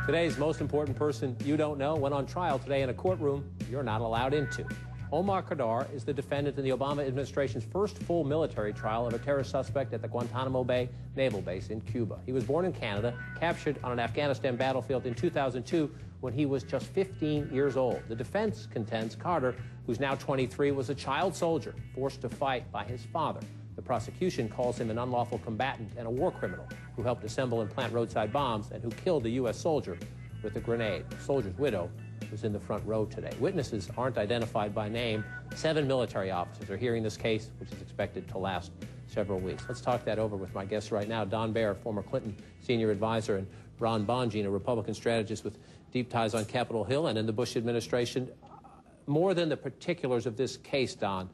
Today's most important person you don't know went on trial today in a courtroom you're not allowed into. Omar Khadr is the defendant in the Obama administration's first full military trial of a terror suspect at the Guantanamo Bay Naval Base in Cuba. He was born in Canada, captured on an Afghanistan battlefield in 2002 when he was just 15 years old. The defense contends Khadr, who's now 23, was a child soldier forced to fight by his father. The prosecution calls him an unlawful combatant and a war criminal who helped assemble and plant roadside bombs and who killed a U.S. soldier with a grenade. The soldier's widow was in the front row today. Witnesses aren't identified by name. 7 military officers are hearing this case, which is expected to last several weeks. Let's talk that over with my guests right now. Don Baer, former Clinton senior advisor, and Ron Bonjean, a Republican strategist with deep ties on Capitol Hill and in the Bush administration. More than the particulars of this case, Don,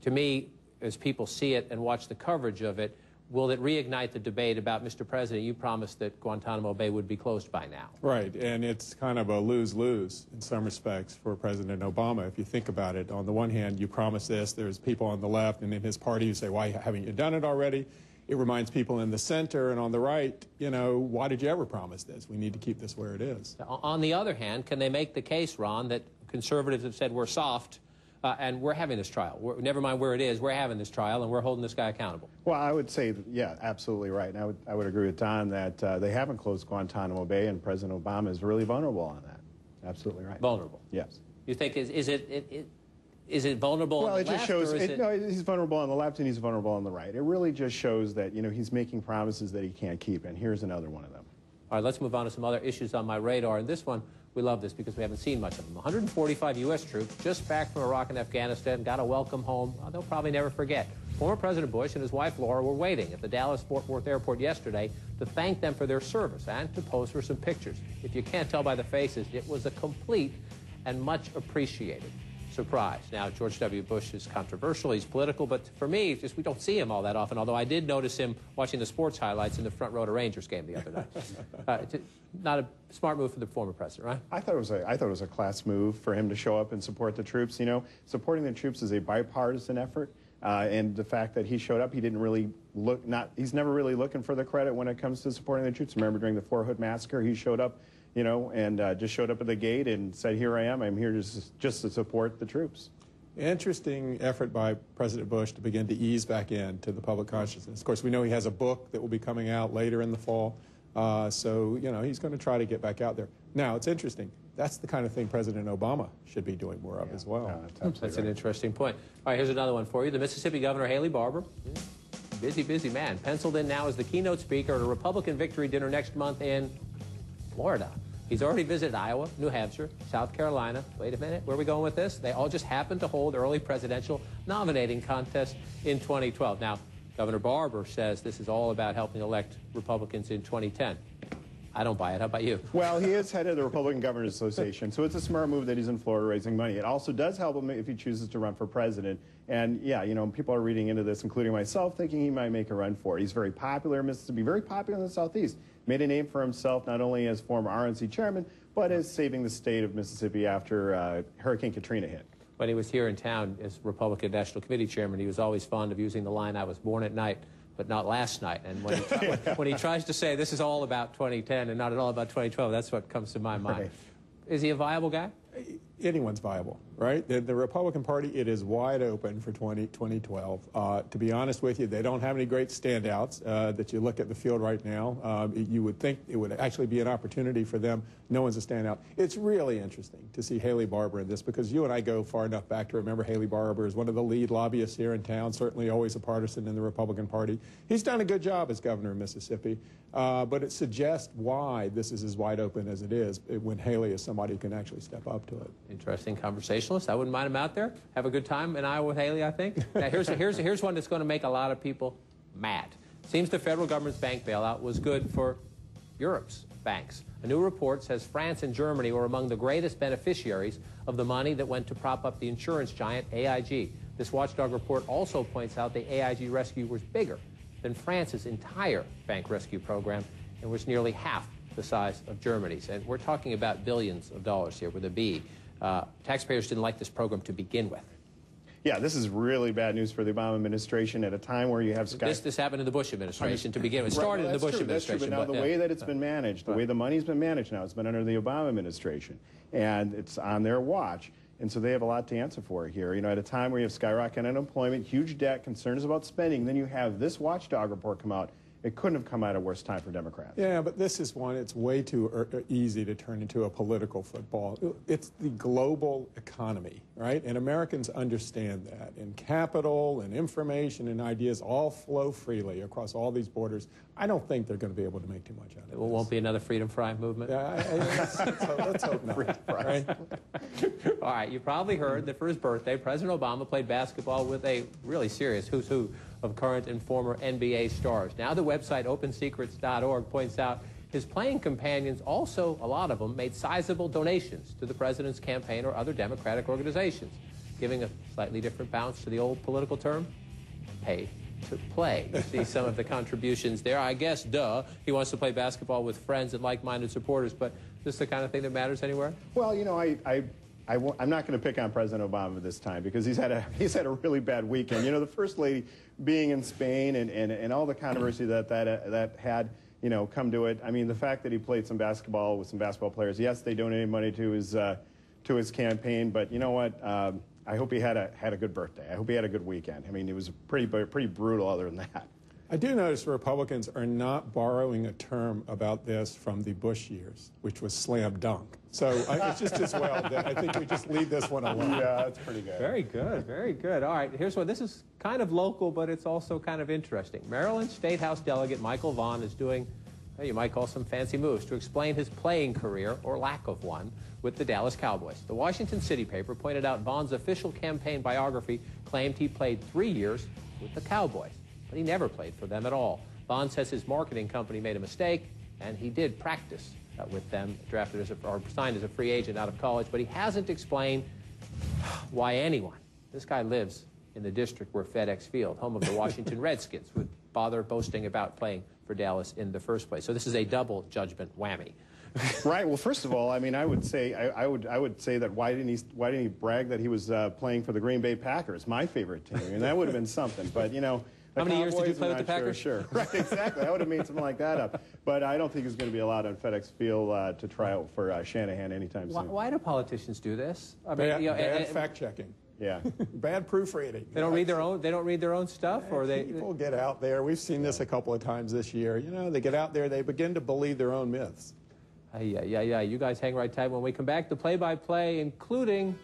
to me, as people see it and watch the coverage of it, will it reignite the debate about, Mr. President, you promised that Guantanamo Bay would be closed by now? Right, and it's kind of a lose-lose in some respects for President Obama, if you think about it. On the one hand, you promise this, there's people on the left and in his party who say, why haven't you done it already? It reminds people in the center and on the right, you know, why did you ever promise this? We need to keep this where it is. On the other hand, can they make the case, Ron, that conservatives have said we're soft, and we're having this trial? Never mind where it is, we're having this trial, and we're holding this guy accountable. Well, I would say, yeah, absolutely right. And I would agree with Don that they haven't closed Guantanamo Bay, and President Obama is really vulnerable on that. Absolutely right. Vulnerable? Yes. You think, is it vulnerable well, on the left? Well, it just shows, no, he's vulnerable on the left and he's vulnerable on the right. It really just shows that, you know, he's making promises that he can't keep, and here's another one of them. All right, let's move on to some other issues on my radar, and this one, we love this because we haven't seen much of them. 145 U.S. troops just back from Iraq and Afghanistan got a welcome home they'll probably never forget. Former President Bush and his wife Laura were waiting at the Dallas-Fort Worth airport yesterday to thank them for their service and to pose for some pictures. If you can't tell by the faces, it was a complete and much appreciated surprise. Now, George W. Bush is controversial, he's political, but for me, it's just we don't see him all that often, although I did notice him watching the sports highlights in the front row at a Rangers game the other night. Not a smart move for the former president, right? I thought it was a class move for him to show up and support the troops. You know, supporting the troops is a bipartisan effort, and the fact that he showed up, he didn't really he's never really looking for the credit when it comes to supporting the troops. Remember during the Fort Hood massacre, he showed up, you know, and just showed up at the gate and said, here I am, I'm here just to support the troops. Interesting effort by President Bush to begin to ease back into the public consciousness. Of course, we know he has a book that will be coming out later in the fall, so, you know, he's going to try to get back out there. Now, it's interesting. That's the kind of thing President Obama should be doing more of as well. That's an interesting point. All right, here's another one for you. The Mississippi Governor, Haley Barbour, busy man, penciled in now as the keynote speaker at a Republican victory dinner next month in Florida. He's already visited Iowa, New Hampshire, South Carolina. Wait a minute, where are we going with this? They all just happened to hold early presidential nominating contests in 2012. Now, Governor Barbour says this is all about helping elect Republicans in 2010. I don't buy it. How about you? Well, he is head of the Republican Governors Association, so it's a smart move that he's in Florida raising money. It also does help him if he chooses to run for president. And, yeah, you know, people are reading into this, including myself, thinking he might make a run for it. He's very popular in Mississippi, very popular in the Southeast. Made a name for himself not only as former RNC chairman, but as saving the state of Mississippi after Hurricane Katrina hit. When he was here in town as Republican National Committee chairman, he was always fond of using the line, I was born at night, but not last night. And when he tries to say this is all about 2010 and not at all about 2012, that's what comes to my mind. Right. Is he a viable guy? Anyone's viable, right? The Republican Party, it is wide open for 2012. To be honest with you, they don't have any great standouts that you look at the field right now. You would think it would actually be an opportunity for them. No one's a standout. It's really interesting to see Haley Barbour in this because you and I go far enough back to remember Haley Barbour as one of the lead lobbyists here in town, certainly always a partisan in the Republican Party. He's done a good job as governor of Mississippi, but it suggests why this is as wide open as it is when Haley is somebody who can actually step up to it. Interesting conversationalist. I wouldn't mind him out there. Have a good time in Iowa with Haley, I think. Now, here's one that's going to make a lot of people mad. Seems the federal government's bank bailout was good for Europe's banks. A new report says France and Germany were among the greatest beneficiaries of the money that went to prop up the insurance giant AIG. This watchdog report also points out the AIG rescue was bigger than France's entire bank rescue program and was nearly half the size of Germany's. And we're talking about billions of dollars here with a B. Taxpayers didn't like this program to begin with. Yeah, this is really bad news for the Obama administration at a time where you have This happened in the Bush administration to begin with. It started in the Bush administration. That's true, but now the way that it's been managed, the way the money's been managed now, it's been under the Obama administration, and it's on their watch. And so they have a lot to answer for here. You know, at a time where you have skyrocketing unemployment, huge debt, concerns about spending, then you have this watchdog report come out. It couldn't have come at a worse time for Democrats. Yeah, but this is one, it's way too easy to turn into a political football. It's the global economy, right? And Americans understand that. And capital and information and ideas all flow freely across all these borders. I don't think they're going to be able to make too much out of it. It won't be another freedom fry movement? Yeah, let's hope not. Right? All right, you probably heard that for his birthday, President Obama played basketball with a really serious who's who of current and former NBA stars. Now the website opensecrets.org points out his playing companions also, a lot of them, made sizable donations to the president's campaign or other Democratic organizations, giving a slightly different bounce to the old political term, pay to play. You see some of the contributions there. I guess, duh, he wants to play basketball with friends and like-minded supporters, but is this the kind of thing that matters anywhere? Well, you know, I'm not going to pick on President Obama this time because he's had a really bad weekend. You know, the First Lady being in Spain and all the controversy that had, you know, come to it. I mean, the fact that he played some basketball with some basketball players. Yes, they donated money to his campaign, but you know what? I hope he had a good birthday. I hope he had a good weekend. I mean, it was pretty brutal other than that. I do notice Republicans are not borrowing a term about this from the Bush years, which was slam dunk. So it's just as well that I think we just leave this one alone. Yeah, that's pretty good. Very good, very good. All right, here's what, this is kind of local, but it's also kind of interesting. Maryland State House Delegate Michael Vaughn is doing, you might call some fancy moves to explain his playing career, or lack of one, with the Dallas Cowboys. The Washington City paper pointed out Vaughn's official campaign biography claimed he played 3 years with the Cowboys, but he never played for them at all. Vaughn says his marketing company made a mistake, and he did practice with them, drafted as or signed as a free agent out of college, but he hasn't explained why anyone, this guy lives in the district where FedEx Field, home of the Washington Redskins, would bother boasting about playing for Dallas in the first place. So this is a double judgment whammy. Right. Well, first of all, I mean, I would say that why didn't he brag that he was playing for the Green Bay Packers, my favorite team, and that would have been something. But you know, how many years did you play with the Packers? Sure. Right. Exactly. I would have made something like that up. But I don't think he's going to be allowed on FedEx Field to try out for Shanahan anytime soon. Why do politicians do this? I mean, bad fact checking. Yeah. Bad proofreading. They don't read their own. They don't read their own stuff, or people get out there. We've seen this a couple of times this year. You know, they get out there. They begin to believe their own myths. Yeah. You guys hang right tight. When we come back, the play-by-play, including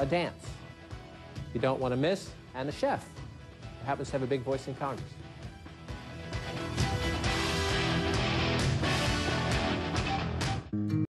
a dance you don't want to miss, and a chef who happens to have a big voice in Congress.